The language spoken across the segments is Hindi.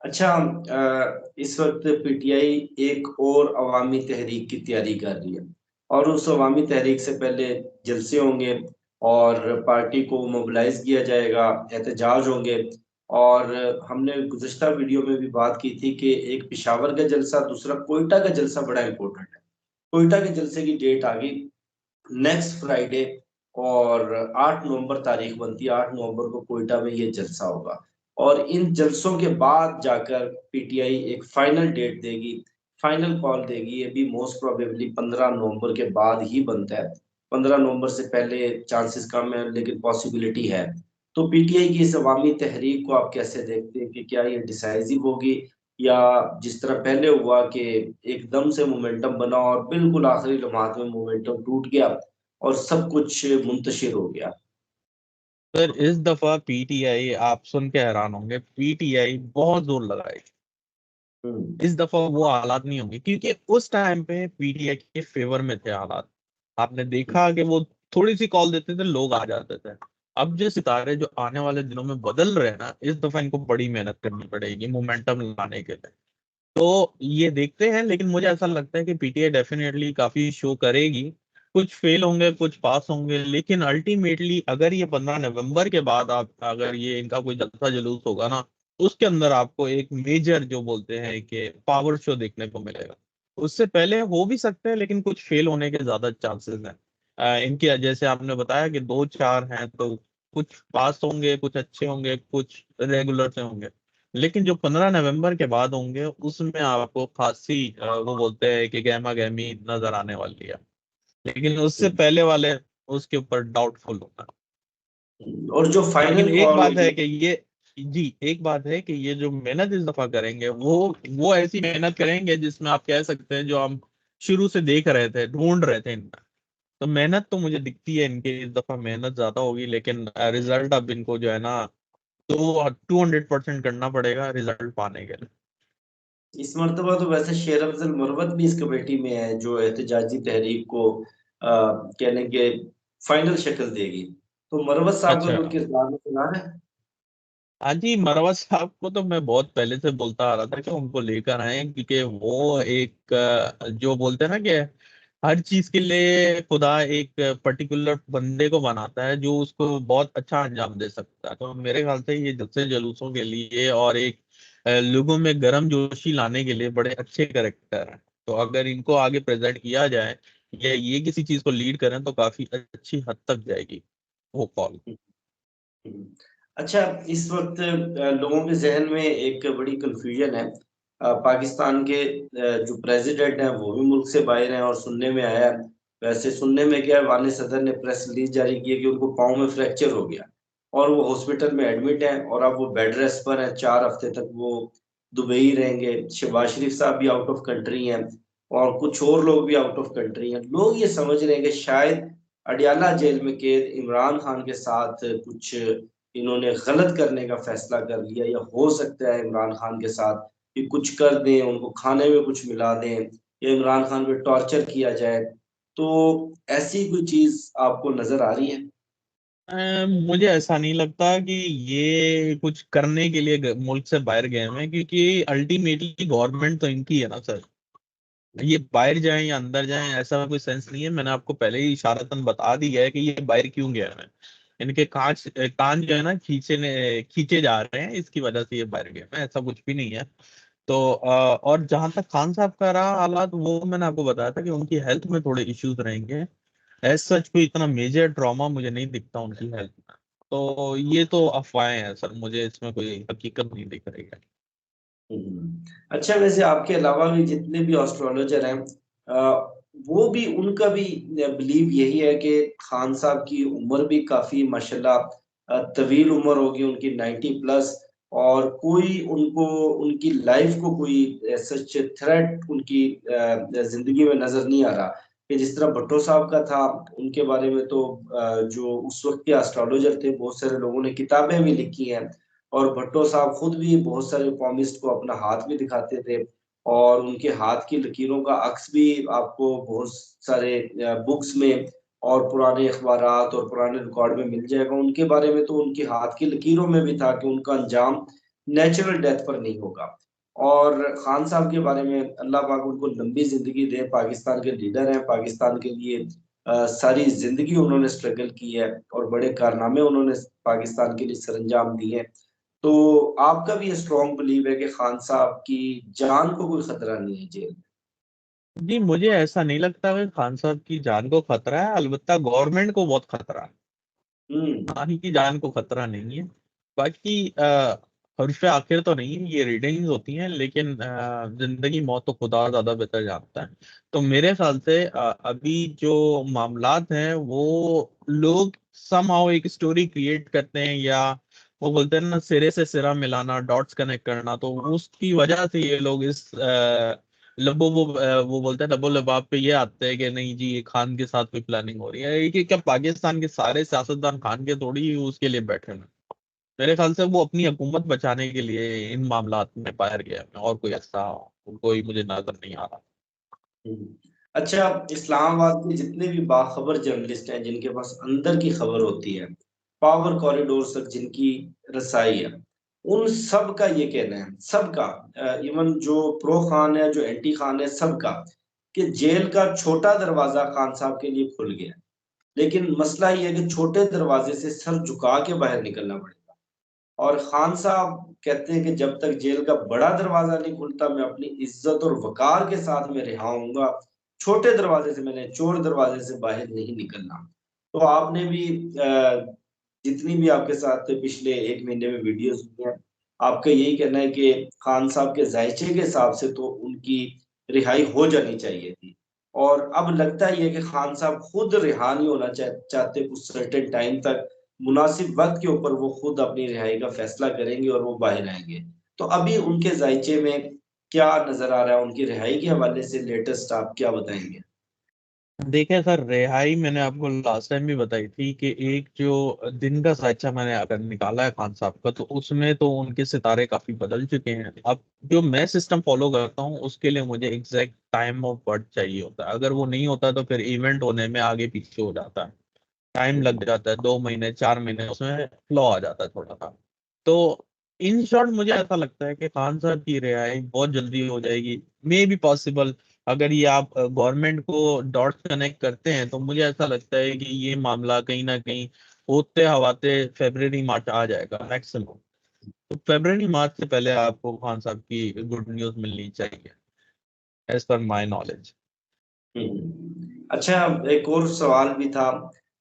अच्छा, इस वक्त पीटीआई एक और अवामी तहरीक की तैयारी कर रही है, और उस अवामी तहरीक से पहले जलसे होंगे और पार्टी को मोबिलाइज किया जाएगा, एहतजाज होंगे। और हमने गुज़श्ता वीडियो में भी बात की थी कि एक पिशावर का जलसा, दूसरा कोयटा का जलसा बड़ा इंपॉर्टेंट है। कोयटा के जलसे की डेट आ गई नेक्स्ट फ्राइडे, और 8 नवंबर तारीख बनती है। 8 नवंबर को कोयटा में ये जलसा होगा, और इन जलसों के बाद जाकर पीटीआई एक फाइनल डेट देगी, फाइनल कॉल देगी। ये भी मोस्ट प्रोबेबली 15 नवंबर के बाद ही बनता है। 15 नवंबर से पहले चांसेस कम है, लेकिन पॉसिबिलिटी है। तो पीटीआई की इस अवामी तहरीक को आप कैसे देखते हैं कि क्या ये डिसाइसिव होगी, या जिस तरह पहले हुआ कि एकदम से मोमेंटम बना और बिल्कुल आखिरी लम्हात में मोमेंटम टूट गया और सब कुछ मुंतशिर हो गया। सर इस दफा पीटीआई, आप सुन के हैरान होंगे, पीटीआई बहुत जोर लगाएगी। हम्म। इस दफा वो हालात नहीं होंगे, क्योंकि उस टाइम पे पीटीआई के फेवर में थे हालात। आपने देखा कि वो थोड़ी सी कॉल देते थे, लोग आ जाते थे। अब जो सितारे जो आने वाले दिनों में बदल रहे हैं ना, इस दफा इनको बड़ी मेहनत करनी पड़ेगी मोमेंटम लाने के लिए। तो ये देखते हैं, लेकिन मुझे ऐसा लगता है कि पीटीआई डेफिनेटली काफी शो करेगी। कुछ फेल होंगे, कुछ पास होंगे, लेकिन अल्टीमेटली अगर ये 15 नवंबर के बाद आप, अगर ये इनका कोई जलसा जुलूस होगा ना, उसके अंदर आपको एक मेजर जो बोलते हैं कि पावर शो देखने को मिलेगा। उससे पहले हो भी सकते हैं, लेकिन कुछ फेल होने के ज्यादा चांसेस हैं। इनके जैसे आपने बताया कि दो चार हैं, तो कुछ पास होंगे, कुछ अच्छे होंगे, कुछ रेगुलर से होंगे। लेकिन जो 15 नवंबर के बाद होंगे, उसमें आपको खासी वो बोलते हैं कि गहमा गहमी नजर आने वाली है। लेकिन उससे पहले वाले, उसके ऊपर डाउटफुल होगा। और जो लेकिन फाइनल एक कॉल बात होगी। है कि ये, जी, एक बात है कि ये जो मेहनत इस दफा करेंगे, वो ऐसी मेहनत करेंगे जिसमें आप कह सकते हैं जो हम शुरू से देख रहे थे, ढूंढ रहे थे इनका। तो मेहनत तो मुझे दिखती है इनकी इस दफा मेहनत ज्यादा होगी, लेकिन रिजल्ट अब इनको जो है ना, तो 200% करना पड़ेगा रिजल्ट पाने के लिए। इस मर्तबा तो वैसे शेर अफजल मरवत भी इस कमेटी में है, जो एहतजाजी तहरीक को कहने के फाइनल शक्ल देगी। तो मरवत साहब का अच्छा। कोई किरदार में सुना है? हाँ जी, मरवा साहब को तो मैं बहुत पहले से बोलता आ रहा था कि उनको लेकर आए, क्योंकि वो एक जो बोलते हैं ना कि हर चीज के लिए खुदा एक पर्टिकुलर बंदे को बनाता है जो उसको बहुत अच्छा अंजाम दे सकता है। तो मेरे ख्याल से ये जलसे जुलूसों के लिए और एक लोगों में गर्म जोशी लाने के लिए बड़े अच्छे करेक्टर हैं। तो अगर इनको आगे प्रेजेंट किया जाए, या ये किसी चीज को लीड करें, तो काफी अच्छी हद तक जाएगी वो कॉल। अच्छा, इस वक्त लोगों के जहन में एक बड़ी कंफ्यूजन है। पाकिस्तान के जो प्रेसिडेंट हैं वो भी मुल्क से बाहर हैं, और सुनने में आया है, वैसे सुनने में क्या है, वाले सदर ने प्रेस रिलीज जारी की है कि उनको पाँव में फ्रैक्चर हो गया और वो हॉस्पिटल में एडमिट है, और अब वो बेड रेस्ट पर है। 4 हफ्ते तक वो दुबई रहेंगे। शहबाज शरीफ साहब भी आउट ऑफ कंट्री हैं, और कुछ और लोग भी आउट ऑफ कंट्री हैं। लोग ये समझ रहे हैं कि शायद अडियाला जेल में कैद इमरान खान के साथ कुछ इन्होंने गलत करने का फैसला कर लिया, या हो सकता है इमरान खान के साथ कि कुछ कर दें, उनको खाने में कुछ मिला दें, या इमरान खान पे टॉर्चर किया जाए। तो ऐसी कोई चीज आपको नजर आ रही है? मुझे ऐसा नहीं लगता कि ये कुछ करने के लिए मुल्क से बाहर गए हैं, क्योंकि अल्टीमेटली गवर्नमेंट तो इनकी है ना सर। ये बाहर जाएं या अंदर जाएं, ऐसा कोई सेंस नहीं है। मैंने आपको पहले ही इशारतन बता दिया है कि ये बाहर क्यों गया है। इनके कान जो है ना खींचे जा रहे हैं, इसकी वजह से ये बाहर गए हैं, ऐसा कुछ भी नहीं है। तो और जहां तक खान साहब का रहा हालात, वो मैंने आपको बताया था कि उनकी हेल्थ में थोड़े इश्यूज रहेंगे। एज सच कोई इतना मेजर ट्रॉमा मुझे नहीं दिखता उनकी हेल्थ में। तो ये तो अफवाहें हैं सर, मुझे इसमें कोई हकीकत नहीं दिख रही है। अच्छा, वैसे आपके अलावा भी जितने भी एस्ट्रोलॉजर हैं, वो भी, उनका भी बिलीव यही है कि खान साहब की उम्र भी काफी माशाल्लाह तवील उम्र होगी उनकी, 90 प्लस। और कोई उनको, उनकी लाइफ को कोई सच थ्रेट उनकी जिंदगी में नजर नहीं आ रहा। कि जिस तरह भट्टो साहब का था, उनके बारे में तो जो उस वक्त के एस्ट्रोलॉजर थे, बहुत सारे लोगों ने किताबें भी लिखी हैं। और भट्टो साहब खुद भी बहुत सारे कॉमिस्ट को अपना हाथ भी दिखाते थे, और उनके हाथ की लकीरों का अक्स भी आपको बहुत सारे बुक्स में और पुराने अखबारात और पुराने रिकॉर्ड में मिल जाएगा। उनके बारे में तो उनके हाथ की लकीरों में भी था कि उनका अंजाम नेचुरल डेथ पर नहीं होगा। और खान साहब के बारे में अल्लाह पाक उनको लंबी जिंदगी दे, पाकिस्तान के लीडर हैं, पाकिस्तान के लिए सारी जिंदगी उन्होंने स्ट्रगल की है और बड़े कारनामे उन्होंने पाकिस्तान के लिए सरंजाम दिए हैं। तो आपका भी ये स्ट्रॉन्ग बिलीव है कि खान साहब की जान को कोई खतरा नहीं है जेल जी, मुझे ऐसा नहीं लगता कि खान साहब की जान को खतरा है, अलबत्ता गवर्नमेंट को बहुत खतरा है। में? खान की जान को खतरा नहीं है। बाकी हर्फ आखिर तो नहीं है, ये रीडिंग्स होती हैं, लेकिन जिंदगी मौत तो खुदा ज्यादा बेहतर जानता है। तो मेरे ख्याल से अभी जो मामलात हैं वो लोग समहाउ एक स्टोरी क्रिएट करते हैं, या वो बोलते हैं ना सिरे से सिरा मिलाना, डॉट्स कनेक्ट करना, तो उसकी वजह से ये लोग इस वो बोलते हैं लबो लबाब पे ये आते हैं कि नहीं जी ये खान के साथ कोई प्लानिंग हो रही है। कि क्या पाकिस्तान के सारे सियासतदान खान के थोड़ी ही उसके लिए बैठे हैं। मेरे ख्याल से वो अपनी हुकूमत बचाने के लिए इन मामलात में बाहर गया है, और कोई ऐसा कोई मुझे नजर नहीं आ रहा। हम्म। अच्छा, इस्लामाबाद के जितने भी बाखबर जर्नलिस्ट हैं जिनके पास अंदर की खबर होती है, पावर कॉरिडोर तक जिनकी रसाई है, उन सब का ये कहना है, सबका, इवन जो प्रो खान है जो एंटी खान है, सबका, कि जेल का छोटा दरवाजा खान साहब के लिए खुल गया। लेकिन मसला ये है कि छोटे दरवाजे से सर झुका के बाहर निकलना पड़ेगा। और खान साहब कहते हैं कि जब तक जेल का बड़ा दरवाजा नहीं खुलता मैं अपनी इज्जत और वकार के साथ में रिहा होऊंगा। छोटे दरवाजे से, मैंने चोर दरवाजे से बाहर नहीं निकलना। तो आपने भी जितनी भी आपके साथ पिछले एक महीने में वीडियोस हुई हैं, आपका यही कहना है कि खान साहब के जायचे के हिसाब से तो उनकी रिहाई हो जानी चाहिए थी। और अब लगता ही है कि खान साहब खुद रिहा नहीं होना चाहते कुछ सर्टेन टाइम तक। मुनासिब वक्त के ऊपर वो खुद अपनी रिहाई का फैसला करेंगे और वो बाहर आएंगे। तो अभी उनके जायचे में क्या नजर आ रहा है उनकी रिहाई के हवाले से, लेटेस्ट आप क्या बताएंगे? देखिए सर, रिहाई मैंने आपको लास्ट टाइम भी बताई थी कि एक जो दिन का साइचा मैंने अगर निकाला है खान साहब का, तो उसमें तो उनके सितारे काफी बदल चुके हैं। अब जो मैं सिस्टम फॉलो करता हूँ उसके लिए मुझे एग्जैक्ट टाइम ऑफ बर्थ चाहिए होता है। अगर वो नहीं होता तो फिर इवेंट होने में आगे पीछे हो जाता है, टाइम लग जाता है, 2 महीने 4 महीने उसमें फ्लॉ आ जाता है थोड़ा सा। तो इन शॉर्ट मुझे ऐसा लगता है कि खान साहब की रिहाई बहुत जल्दी हो जाएगी, मे बी पॉसिबल। अगर ये आप गवर्नमेंट को डॉट्स कनेक्ट करते हैं तो मुझे ऐसा लगता है कि ये मामला कहीं ना कहीं होते हवाते फरवरी मार्च आ जाएगा मैक्सिमम। तो फरवरी मार्च से पहले आपको खान साहब की गुड न्यूज मिलनी चाहिए, एज पर माई नॉलेज। अच्छा, एक और सवाल भी था।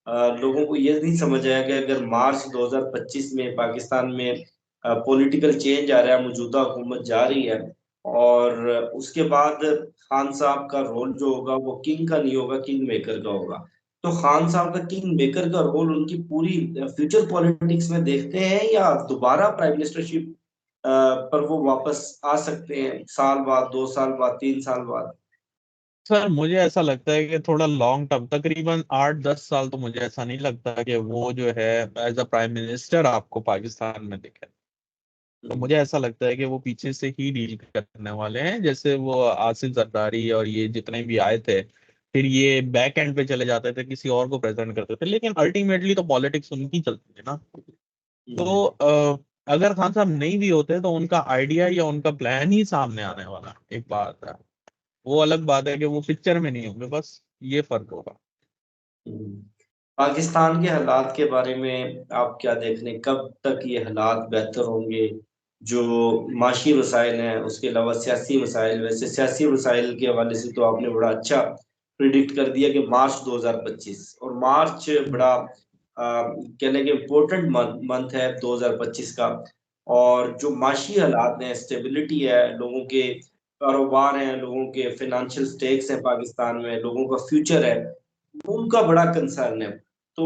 लोगों को ये नहीं समझ आया कि अगर मार्च 2025 में पाकिस्तान में पॉलिटिकल चेंज आ रहा है, मौजूदा हुकूमत जा रही है, और उसके बाद खान साहब का रोल जो होगा वो किंग का नहीं होगा, किंग मेकर का होगा। तो खान साहब का किंग मेकर का रोल उनकी पूरी फ्यूचर पॉलिटिक्स में देखते हैं, या दोबारा प्राइम मिनिस्टरशिप पर वो वापस आ सकते हैं साल बाद, 2 साल बाद, 3 साल बाद? सर मुझे ऐसा लगता है कि थोड़ा लॉन्ग टर्म, तकरीबन 8-10 साल, तो मुझे ऐसा नहीं लगता कि वो जो है एज अ प्राइम मिनिस्टर आपको पाकिस्तान में दिखे। तो मुझे ऐसा लगता है कि वो पीछे से ही डील करने वाले हैं, जैसे वो आसिफ जरदारी और ये जितने भी आए थे, फिर ये बैक एंड पे चले जाते थे, किसी और को प्रेजेंट करते थे, लेकिन अल्टीमेटली तो पॉलिटिक्स उनकी चलती है ना। तो अगर खान साहब नहीं भी होते तो उनका आइडिया या उनका प्लान ही सामने आने वाला है। एक बात है, वो अलग बात है कि वो पिक्चर में नहीं होंगे, बस ये फर्क होगा। हम्म। पाकिस्तान के हालात के बारे में आप क्या देख रहे हैं? कब तक ये हालात बेहतर होंगे? जो माशी वसाइल हैं, उसके अलावा सियासी मसाइल, वैसे सियासी मसाइल के हवाले से तो आपने बड़ा अच्छा प्रिडिक्ट कर दिया कि मार्च 2025, और मार्च हम्म। बड़ा कहने के इम्पोर्टेंट मंथ है 2025 का। और जो माशी हालात हैं, स्टेबिलिटी है, लोगों के कारोबार हैं, लोगों के फाइनेंशियल स्टेक्स हैं, पाकिस्तान में लोगों का फ्यूचर है, उनका बड़ा कंसर्न है। तो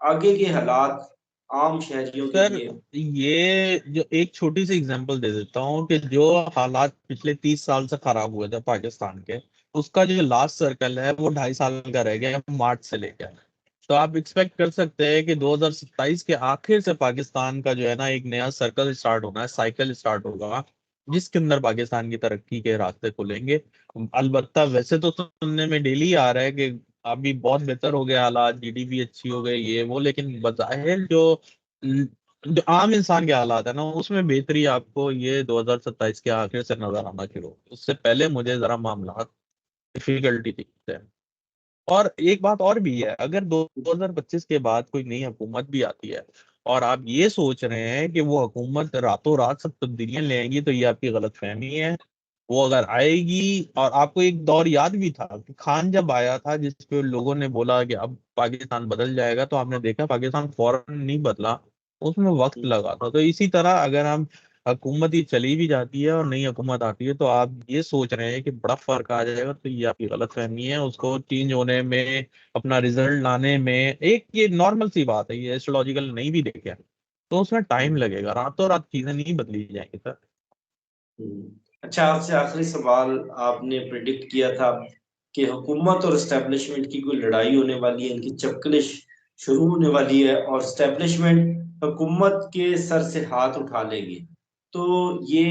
आगे के हालात आम शहरियों के सर, लिए? ये जो एक छोटी सी एग्जांपल दे देता हूँ कि जो हालात पिछले 30 साल से खराब हुए थे पाकिस्तान के, उसका जो लास्ट सर्कल है वो 2.5 साल का रह गया है, मार्च से लेकर। तो आप एक्सपेक्ट कर सकते हैं कि 2027 के आखिर से पाकिस्तान का जो है ना एक नया सर्कल स्टार्ट होना है, साइकिल स्टार्ट होगा, जिसके अंदर पाकिस्तान की तरक्की के रास्ते खुलेंगे। अलबत्ता वैसे तो सुनने में डेली आ रहा है कि अभी बहुत बेहतर हो गया हालात, जीडीपी अच्छी हो गई, ये वो, लेकिन बज़ाहिर जो जो आम इंसान के हालात है ना, उसमें बेहतरी आपको ये 2027 के आखिर से नजर आना शुरू होगी। उससे पहले मुझे जरा मामला डिफिकल्टी दिखते हैं। और एक बात और भी है, अगर 2025 के बाद कोई नई हुकूमत भी आती है और आप ये सोच रहे हैं कि वो हुकूमत रातों रात सब तब्दीलियां ले आएगी, तो ये आपकी गलतफहमी है। वो अगर आएगी, और आपको एक दौर याद भी था कि खान जब आया था जिसपे लोगों ने बोला कि अब पाकिस्तान बदल जाएगा, तो आपने देखा पाकिस्तान फौरन नहीं बदला, उसमें वक्त लगा था। तो इसी तरह अगर हम हुकूमत ही चली भी जाती है और नई हुकूमत आती है, तो आप ये सोच रहे हैं कि बड़ा फर्क आ जाएगा, तो ये आपकी गलतफहमी है। उसको चेंज होने में, अपना रिजल्ट लाने में, एक ये नॉर्मल सी बात है, ये एस्ट्रोलॉजिकल नहीं भी देखे, तो उसमें टाइम लगेगा, रातों रात चीजें नहीं बदली जाएंगी सर। अच्छा, आपसे आखिरी सवाल। आपने प्रिडिक्ट किया था कि हुकूमत और एस्टेब्लिशमेंट की कोई लड़ाई होने वाली है, इनकी चपकलिश शुरू होने वाली है और एस्टेब्लिशमेंट हुकूमत के सर से हाथ उठा लेगी। तो ये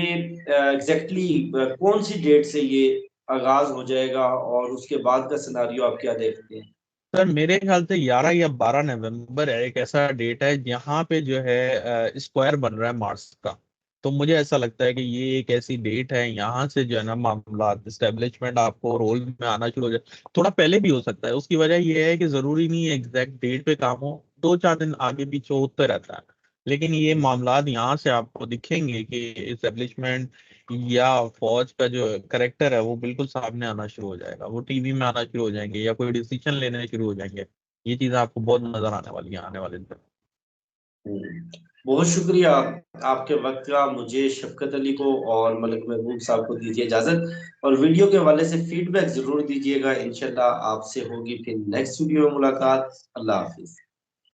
एग्जैक्टली कौन सी डेट से ये आगाज हो जाएगा और उसके बाद का सिनारियो आप क्या देखते हैं? सर मेरे ख्याल से 11 या 12 नवंबर है, एक ऐसा डेट है जहाँ पे जो है स्क्वायर बन रहा है मार्स का। तो मुझे ऐसा लगता है कि ये एक ऐसी डेट है, यहाँ से जो है ना मामला एस्टेब्लिशमेंट आपको रोल में आना शुरू हो जाए। थोड़ा पहले भी हो सकता है, उसकी वजह ये है कि जरूरी नहीं है एग्जैक्ट डेट पे काम हो, 2-4 दिन आगे पीछे होता रहता है। लेकिन ये मामलात यहाँ से आपको दिखेंगे कि एस्टेब्लिशमेंट या फौज का जो करेक्टर है वो बिल्कुल सामने आना शुरू हो जाएगा, वो टीवी में आना शुरू हो जाएंगे या कोई डिसीजन लेने शुरू हो जाएंगे। ये चीजें आपको बहुत नजर आने वाली है आने वाले दिन। बहुत शुक्रिया आपके वक्त का। मुझे शफकत अली को और मलिक महबूब साहब को दीजिए इजाजत, और वीडियो के हवाले से फीडबैक जरूर दीजिएगा। इंशाल्लाह आपसे होगी फिर नेक्स्ट वीडियो में मुलाकात। अल्लाह हाफिज।